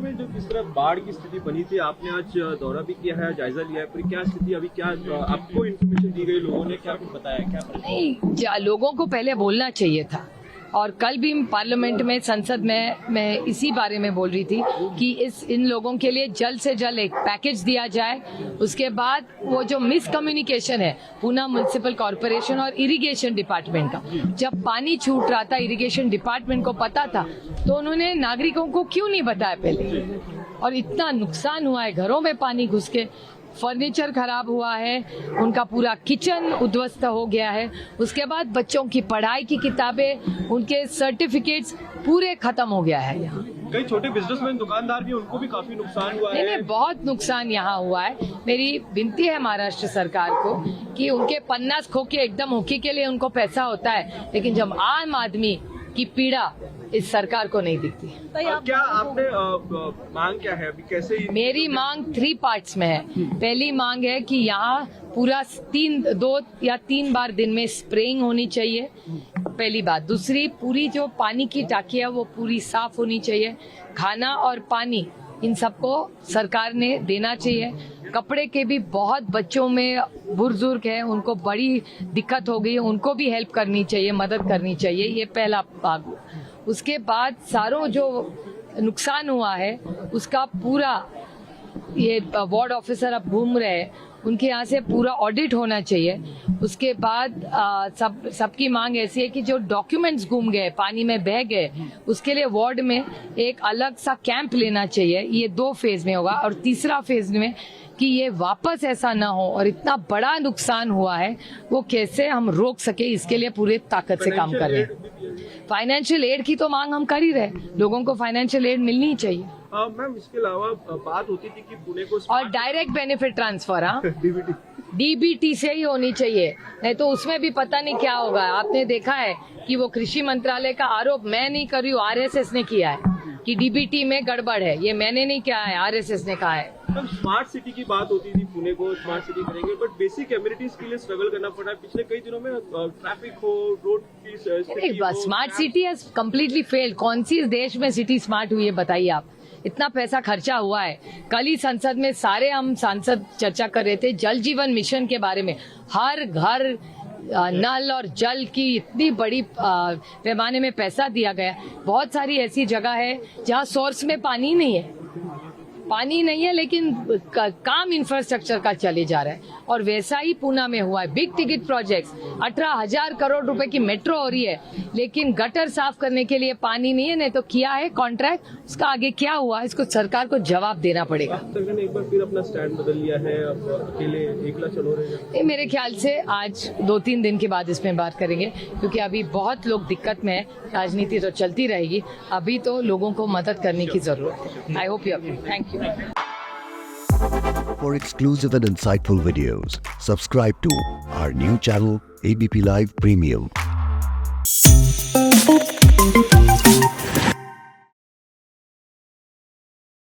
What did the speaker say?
में जो किस तरह बाढ़ की स्थिति बनी थी, आपने आज दौरा भी किया है, जायजा लिया है, फिर क्या स्थिति अभी, क्या आपको इन्फॉर्मेशन दी गई, लोगों ने क्या कुछ बताया, क्या नहीं, लोगों को पहले बोलना चाहिए था। और कल भी पार्लियामेंट में, संसद में मैं इसी बारे में बोल रही थी कि इन लोगों के लिए जल्द से जल्द एक पैकेज दिया जाए। उसके बाद वो जो मिसकम्युनिकेशन है पूना म्युनिसिपल कॉर्पोरेशन और इरिगेशन डिपार्टमेंट का, जब पानी छूट रहा था इरिगेशन डिपार्टमेंट को पता था तो उन्होंने नागरिकों को क्यों नहीं बताया पहले। और इतना नुकसान हुआ है, घरों में पानी घुस के फर्नीचर खराब हुआ है, उनका पूरा किचन उद्ध्वस्त हो गया है। उसके बाद बच्चों की पढ़ाई की किताबें, उनके सर्टिफिकेट्स पूरे खत्म हो गया है। यहाँ कई छोटे बिजनेसमैन, दुकानदार भी, उनको भी काफी नुकसान हुआ है। नहीं, बहुत नुकसान यहाँ हुआ है। मेरी विनती है महाराष्ट्र सरकार को कि उनके पन्नास खोके एकदम होकी के लिए उनको पैसा होता है, लेकिन जब आम आदमी की पीड़ा इस सरकार को नहीं दिखती। क्या आपने मांग क्या है अभी, कैसे? मेरी मांग 3 पार्ट्स में है। पहली मांग है कि यहाँ पूरा 2 या 3 बार दिन में स्प्रेइंग होनी चाहिए, पहली बात। दूसरी, पूरी जो पानी की टाकी है वो पूरी साफ होनी चाहिए। खाना और पानी इन सबको सरकार ने देना चाहिए। कपड़े के भी बहुत बच्चों में बुजुर्ग हैं, उनको बड़ी दिक्कत हो गई है, उनको भी हेल्प करनी चाहिए, मदद करनी चाहिए। ये पहला भाग। उसके बाद सारों जो नुकसान हुआ है उसका पूरा, ये वार्ड ऑफिसर अब घूम रहे हैं, उनके यहाँ से पूरा ऑडिट होना चाहिए। उसके बाद सबकी मांग ऐसी है कि जो डॉक्यूमेंट्स गुम गए, पानी में बह गए, उसके लिए वार्ड में एक अलग सा कैंप लेना चाहिए। ये 2 फेज में होगा। और तीसरा फेज में कि ये वापस ऐसा ना हो, और इतना बड़ा नुकसान हुआ है वो कैसे हम रोक सके, इसके लिए पूरे ताकत से काम कर रहे हैं। फाइनेंशियल एड की तो मांग हम कर ही रहे, लोगों को फाइनेंशियल एड मिलनी ही चाहिए। मैम, इसके अलावा बात होती थी कि पुणे को और डायरेक्ट बेनिफिट ट्रांसफर, डीबीटी से ही होनी चाहिए, नहीं तो उसमें भी पता नहीं क्या होगा। आपने देखा है कि वो कृषि मंत्रालय का आरोप मैं नहीं कर रही हूँ, आरएसएस ने किया है कि डीबीटी में गड़बड़ है। ये मैंने नहीं किया है, आरएसएस ने कहा है। स्मार्ट सिटी की बात होती थी, पुणे को स्मार्ट सिटी करेंगे, बट बेसिक एमिनिटीज के लिए स्ट्रगल करना पड़ा है पिछले कई दिनों में। ट्रैफिक हो, रोड की स्थिति हो, smart city has completely failed. कौन सी इस देश में सिटी स्मार्ट हुई है बताइए आप? इतना पैसा खर्चा हुआ है। कल ही संसद में सारे हम सांसद चर्चा कर रहे थे जल जीवन मिशन के बारे में। हर घर नल और जल की इतनी बड़ी पैमाने में पैसा दिया गया। बहुत सारी ऐसी जगह है जहाँ सोर्स में पानी नहीं है, लेकिन काम इंफ्रास्ट्रक्चर का चले जा रहा है। और वैसा ही पूना में हुआ है। बिग टिकट प्रोजेक्ट्स, 18,000 करोड़ रुपए की मेट्रो हो रही है, लेकिन गटर साफ करने के लिए पानी नहीं है। नहीं तो किया है कॉन्ट्रैक्ट, उसका आगे क्या हुआ, इसको सरकार को जवाब देना पड़ेगा। सरकार ने एक बार फिर अपना स्टैंड बदल लिया है, अब अकेले एकला चलो रहे। मेरे ख्याल से आज 2-3 दिन के बाद इसमें बात करेंगे, क्योंकि अभी बहुत लोग दिक्कत में है। राजनीति तो चलती रहेगी, अभी तो लोगों को मदद करने की जरूरत है। I hope you. Thank you. For exclusive and insightful videos, subscribe to our new channel ABP Live Premium.